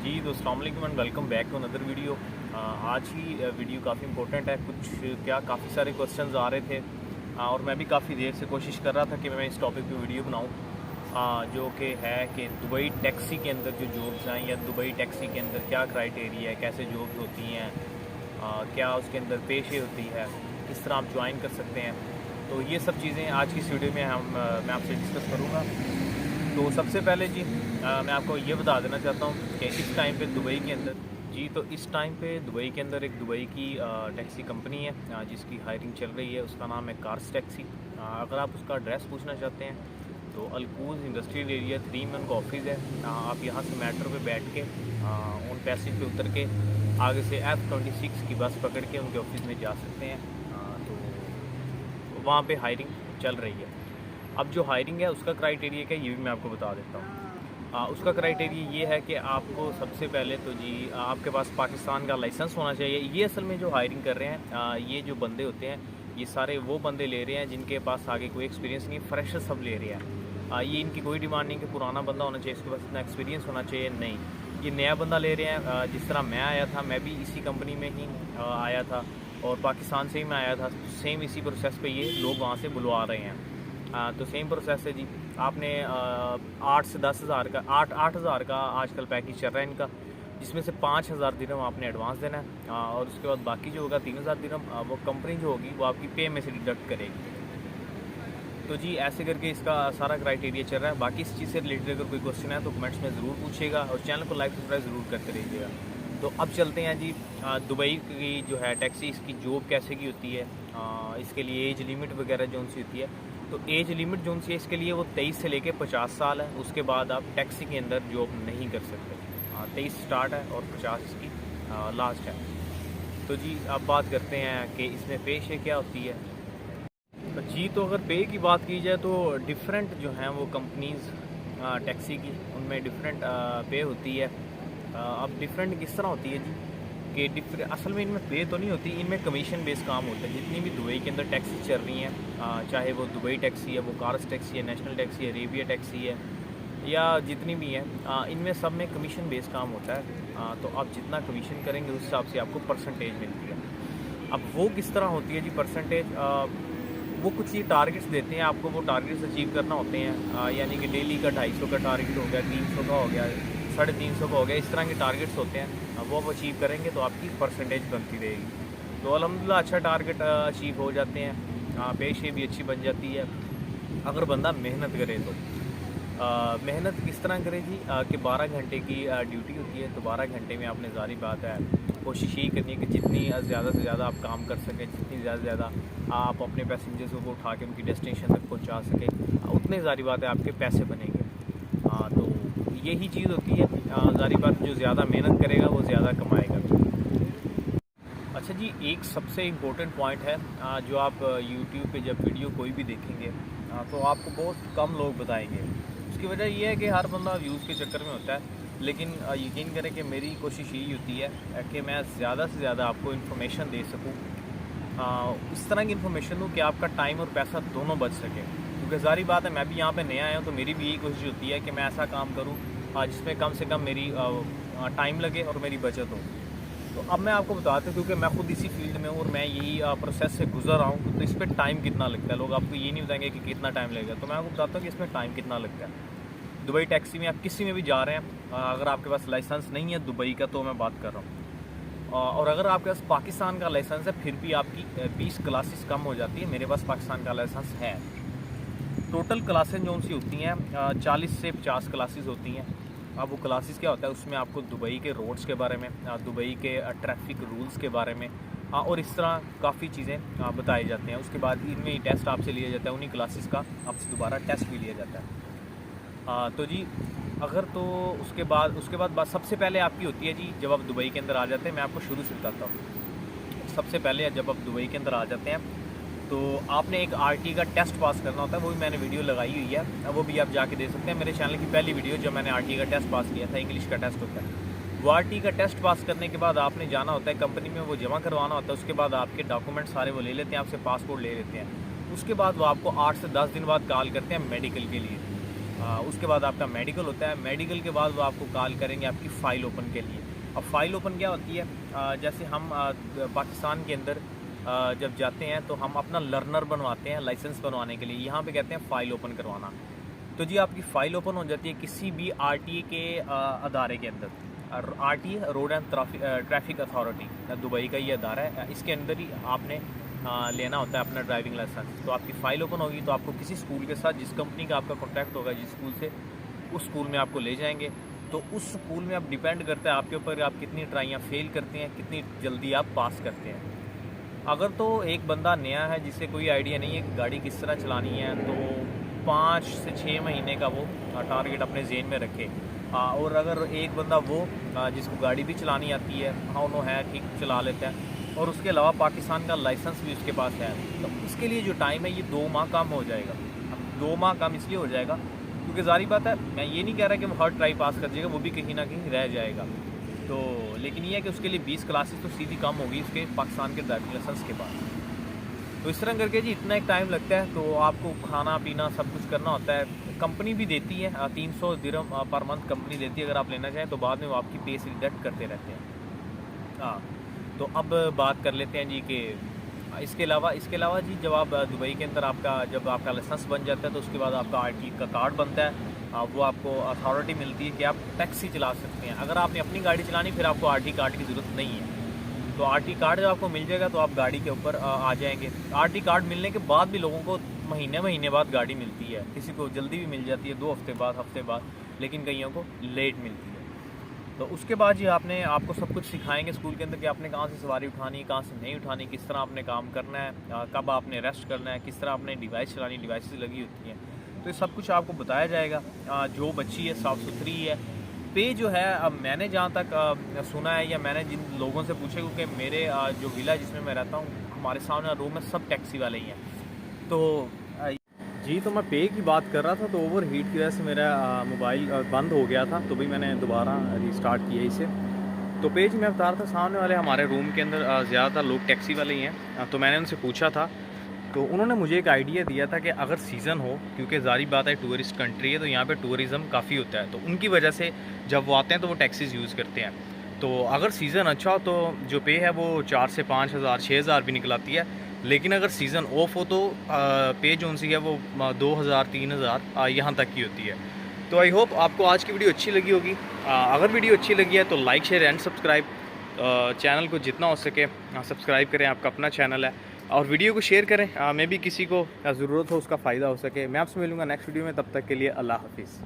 जी तो अस्सलाम वालेकुम and welcome back to another video. आज की वीडियो काफ़ी इंपॉर्टेंट है। काफ़ी सारे क्वेश्चंस आ रहे थे और मैं भी काफ़ी देर से कोशिश कर रहा था कि मैं इस टॉपिक पे वीडियो बनाऊं, जो कि है कि दुबई टैक्सी के अंदर जो जॉब्स हैं या दुबई टैक्सी के अंदर क्या क्राइटेरिया है, कैसे जॉब्स होती हैं, क्या उसके अंदर पेशे होती है, किस तरह आप ज्वाइन कर सकते हैं। तो ये सब चीज़ें आज की इस वीडियो में मैं आपसे डिस्कस करूँगा। तो सबसे पहले जी मैं आपको ये बता देना चाहता हूँ कि इस टाइम पे दुबई के अंदर इस टाइम पे दुबई के अंदर एक दुबई की टैक्सी कंपनी है जिसकी हायरिंग चल रही है। उसका नाम है कार्स टैक्सी। अगर आप उसका एड्रेस पूछना चाहते हैं तो अलकूज इंडस्ट्रियल एरिया 3 में उनका ऑफिस है। आप यहाँ से मेट्रो पे बैठ के उन पैसेज पे उतर के आगे से F26 की बस पकड़ के उनके ऑफिस में जा सकते हैं। तो वहाँ पे हायरिंग चल रही है। अब जो हायरिंग है उसका क्राइटेरिया क्या है ये भी मैं आपको बता देता हूँ। उसका क्राइटेरिया ये है कि आपको सबसे पहले तो जी आपके पास पाकिस्तान का लाइसेंस होना चाहिए। ये असल में जो हायरिंग कर रहे हैं ये जो बंदे होते हैं ये सारे वो बंदे ले रहे हैं जिनके पास आगे कोई एक्सपीरियंस नहीं, फ्रेशर सब ले रहे हैं। ये इनकी कोई डिमांड नहीं कि पुराना बंदा होना चाहिए, इसके पास इतना एक्सपीरियंस होना चाहिए, नहीं। ये नया बंदा ले रहे हैं। जिस तरह मैं आया था, मैं भी इसी कंपनी में ही आया था और पाकिस्तान से ही मैं आया था। सेम इसी प्रोसेस पे ये लोग वहाँ से बुलवा रहे हैं। तो सेम प्रोसेस है जी। आपने 8 से 10 हज़ार का 8 हज़ार का आजकल पैकेज चल रहा है इनका, जिसमें से 5,000 दिरहम आपने एडवांस देना है और उसके बाद बाकी जो होगा 3,000 दिरहम वो कंपनी जो होगी वो आपकी पे में से डिडक्ट करेगी। तो जी ऐसे करके इसका सारा क्राइटेरिया चल रहा है। बाकी इस चीज़ से रिलेटेड अगर कोई क्वेश्चन है तो कमेंट्स में ज़रूर पूछिएगा और चैनल को लाइक सब्सक्राइब ज़रूर करते रहिएगा। तो अब चलते हैं जी दुबई की जो है टैक्सी, इसकी जॉब कैसे की होती है, इसके लिए एज लिमिट वगैरह जो सी होती है। तो एज लिमिट जो सी है इसके लिए वो 23 से लेके 50 साल है। उसके बाद आप टैक्सी के अंदर जॉब नहीं कर सकते। 23 स्टार्ट है और 50 इसकी लास्ट है। तो जी अब बात करते हैं कि इसमें पेशे क्या होती है। जी तो अगर पे की बात की जाए तो डिफरेंट जो हैं वो कंपनीज़ टैक्सी की उनमें डिफरेंट पे होती है। अब डिफरेंट किस तरह होती है जी कि असल में इनमें पे तो नहीं होती, इनमें कमीशन बेस्ड काम होता है। जितनी भी दुबई के अंदर टैक्सी चल रही हैं, चाहे वो दुबई टैक्सी है, वो कार्स टैक्सी है, नेशनल टैक्सी है, अरेबिया टैक्सी है, या जितनी भी हैं, इनमें सब में कमीशन बेस्ड काम होता है। तो आप जितना कमीशन करेंगे उस हिसाब से आपको परसेंटेज मिलती है। अब वो किस तरह होती है जी परसेंटेज, वो कुछ ये टारगेट्स देते हैं आपको, वो टारगेट्स अचीव करना होते हैं। यानी कि डेली का 250 का टारगेट हो गया, 300 का हो गया, 350 का हो गया, इस तरह के टारगेट्स होते हैं। वो आप अचीव करेंगे तो आपकी परसेंटेज बनती रहेगी। तो अल्हम्दुलिल्लाह अच्छा टारगेट अचीव हो जाते हैं, पेशे भी अच्छी बन जाती है अगर बंदा मेहनत करे तो। मेहनत किस तरह करे जी कि 12 घंटे की ड्यूटी होती है। तो 12 घंटे में आपने ज़ाहिर बात है कोशिश यही करनी है कि जितनी ज़्यादा से ज़्यादा आप काम कर सकें, जितनी ज़्यादा से ज़्यादा आप अपने पैसेंजर्स को उठा के उनकी डेस्टिनेशन तक पहुंचा सकें, उतने ज़ाहिर बात है आपके पैसे बनेंगे। तो यही चीज़ होती है, ज़ाहिर बात जो ज़्यादा मेहनत करेगा वो ज़्यादा कमाएगा। अच्छा जी एक सबसे इम्पोर्टेंट पॉइंट है जो आप यूट्यूब पे जब वीडियो कोई भी देखेंगे तो आपको बहुत कम लोग बताएंगे। उसकी वजह यह है कि हर बंदा व्यूज़ के चक्कर में होता है। लेकिन यकीन करें कि मेरी कोशिश यही होती है कि मैं ज़्यादा से ज़्यादा आपको इन्फॉर्मेशन दे सकूँ, इस तरह की इन्फॉर्मेशन दूँ कि आपका टाइम और पैसा दोनों बच सके। क्योंकि ज़ाहिर बात है मैं भी यहाँ पे नया आया हूँ, तो मेरी भी यही कोशिश होती है कि मैं ऐसा काम करूँ जिसमें कम से कम मेरी टाइम लगे और मेरी बचत हो। तो अब मैं आपको बताता हूँ, क्योंकि मैं खुद इसी फील्ड में हूँ और मैं यही प्रोसेस से गुजर रहा हूँ, तो इस पर टाइम कितना लगता है। लोग आपको ये नहीं बताएंगे कि कितना टाइम लगेगा, तो मैं आपको बताता हूँ कि इसमें टाइम कितना लगता है। दुबई टैक्सी में आप किसी में भी जा रहे हैं, अगर आपके पास लाइसेंस नहीं है दुबई का तो मैं बात कर रहा हूँ, और अगर आपके पास पाकिस्तान का लाइसेंस है फिर भी आपकी 20 क्लासेस कम हो जाती है। मेरे पास पाकिस्तान का लाइसेंस है। टोटल क्लासेस जो सी होती हैं 40 से 50 क्लासेस होती हैं। अब वो क्लासेस क्या होता है, उसमें आपको दुबई के रोड्स के बारे में, दुबई के ट्रैफिक रूल्स के बारे में और इस तरह काफ़ी चीज़ें बताए जाते हैं। उसके बाद इनमें ही टेस्ट आपसे लिया जाता है, उन्हीं क्लासेस का आपसे दोबारा टेस्ट भी लिया जाता है। तो जी अगर तो उसके बाद बात सबसे पहले आपकी होती है जी जब आप दुबई के अंदर आ जाते हैं। मैं आपको शुरू से बताता हूँ। सबसे पहले जब आप दुबई के अंदर आ जाते हैं तो आपने एक आरटी का टेस्ट पास करना होता है। वो भी मैंने वीडियो लगाई हुई है, वो भी आप जाके दे सकते हैं। मेरे चैनल की पहली वीडियो जब मैंने आरटी का टेस्ट पास किया था, इंग्लिश का टेस्ट होता है। वो आरटी का टेस्ट पास करने के बाद आपने जाना होता है कंपनी में, वो जमा करवाना होता है। उसके बाद आपके डॉक्यूमेंट सारे वो ले लेते हैं, आपसे पासपोर्ट ले लेते हैं। उसके बाद वो आपको 8 से 10 दिन बाद कॉल करते हैं मेडिकल के लिए। उसके बाद आपका मेडिकल होता है। मेडिकल के बाद वो आपको कॉल करेंगे आपकी फ़ाइल ओपन के लिए। अब फ़ाइल ओपन क्या होती है, जैसे हम पाकिस्तान के अंदर जब जाते हैं तो हम अपना लर्नर बनवाते हैं लाइसेंस बनवाने के लिए, यहाँ पे कहते हैं फ़ाइल ओपन करवाना। तो जी आपकी फ़ाइल ओपन हो जाती है किसी भी आरटीए के अदारे के अंदर। RTA road and traffic authority Dubai का ये अदारा है, इसके अंदर ही आपने लेना होता है अपना ड्राइविंग लाइसेंस। तो आपकी फ़ाइल ओपन होगी तो आपको किसी स्कूल के साथ, जिस कंपनी का आपका कॉन्टैक्ट होगा जिस स्कूल से, उस स्कूल में आपको ले जाएंगे। तो उस स्कूल में आप डिपेंड करता है आपके ऊपर, आप कितनी ट्राइयाँ फेल करते हैं, कितनी जल्दी आप पास करते हैं। अगर तो एक बंदा नया है जिसे कोई आइडिया नहीं है कि गाड़ी किस तरह चलानी है, तो 5 से 6 महीने का वो टारगेट अपने जेन में रखे। और अगर एक बंदा वो जिसको गाड़ी भी चलानी आती है, हाँ उन्हों है ठीक चला लेता है, और उसके अलावा पाकिस्तान का लाइसेंस भी उसके पास है, तो उसके लिए जो टाइम है ये 2 माह कम हो जाएगा। अब 2 माह कम इसलिए हो जाएगा क्योंकि ज़ाहिर बात है, मैं ये नहीं कह रहा कि वो हर ट्राई पास कर जाएगा, वो भी कहीं ना कहीं रह जाएगा। तो लेकिन ये है कि उसके लिए 20 क्लासेस तो सीधी कम होगी उसके पाकिस्तान के ड्राइविंग लाइसेंस के बाद। तो इस तरह करके जी इतना एक टाइम लगता है। तो आपको खाना पीना सब कुछ करना होता है, कंपनी भी देती है 300 दिरहम पर मंथ कंपनी देती है अगर आप लेना चाहें, तो बाद में वो आपकी पे से डिडक्ट करते रहते हैं। हाँ, तो अब बात कर लेते हैं जी कि इसके अलावा जी जब आप दुबई के अंदर जब आपका लाइसेंस बन जाता है तो उसके बाद आपका आरटी का कार्ड बनता है। वो आपको अथॉरिटी मिलती है कि आप टैक्सी चला सकते हैं। अगर आपने अपनी गाड़ी चलानी फिर आपको आरटी कार्ड की ज़रूरत नहीं है। तो आरटी कार्ड जब आपको मिल जाएगा तो आप गाड़ी के ऊपर आ जाएंगे। आरटी कार्ड मिलने के बाद भी लोगों को महीने बाद गाड़ी मिलती है, किसी को जल्दी भी मिल जाती है 2 हफ्ते बाद, लेकिन कईयों को लेट मिलती है। तो उसके बाद जी आपको सब कुछ सिखाएंगे स्कूल के अंदर कि आपने कहाँ से सवारी उठानी, कहाँ से नहीं उठानी, किस तरह आपने काम करना है, कब आपने रेस्ट करना है, किस तरह आपने डिवाइस चलानी, डिवाइस लगी होती हैं, तो ये सब कुछ आपको बताया जाएगा। जो बच्ची है साफ़ सुथरी है। पे जो है, अब मैंने जहाँ तक सुना है या मैंने जिन लोगों से पूछा, क्योंकि मेरे जो विला जिसमें मैं रहता हूँ, हमारे सामने रूम में सब टैक्सी वाले ही हैं। तो जी, तो मैं पे की बात कर रहा था, तो ओवर हीट की वजह से मेरा मोबाइल बंद हो गया था, तो भी मैंने दोबारा रीस्टार्ट किया इसे। तो पे जी मैं बता रहा था, सामने वाले हमारे रूम के अंदर ज़्यादातर लोग टैक्सी वाले ही हैं। तो मैंने उनसे पूछा था, तो उन्होंने मुझे एक आइडिया दिया था कि अगर सीज़न हो, क्योंकि ज़ाहिर बात है टूरिस्ट कंट्री है तो यहाँ पे टूरिज़्म काफ़ी होता है, तो उनकी वजह से जब वो आते हैं तो वो टैक्सीज़ यूज़ करते हैं। तो अगर सीज़न अच्छा हो तो जो पे है वो 4 से 5 हज़ार 6 हज़ार भी निकल आती है। लेकिन अगर सीज़न ऑफ हो तो पे जो उनसी है वो 2 हज़ार 3 हज़ार यहाँ तक की होती है। तो आई होप आपको आज की वीडियो अच्छी लगी होगी। अगर वीडियो अच्छी लगी है तो like share and subscribe, channel को जितना हो सके सब्सक्राइब करें, आपका अपना चैनल है, और वीडियो को शेयर करें, मे भी किसी को ज़रूरत हो उसका फ़ायदा हो सके। मैं आपसे मिलूँगा नेक्स्ट वीडियो में, तब तक के लिए अल्लाह हाफिज़।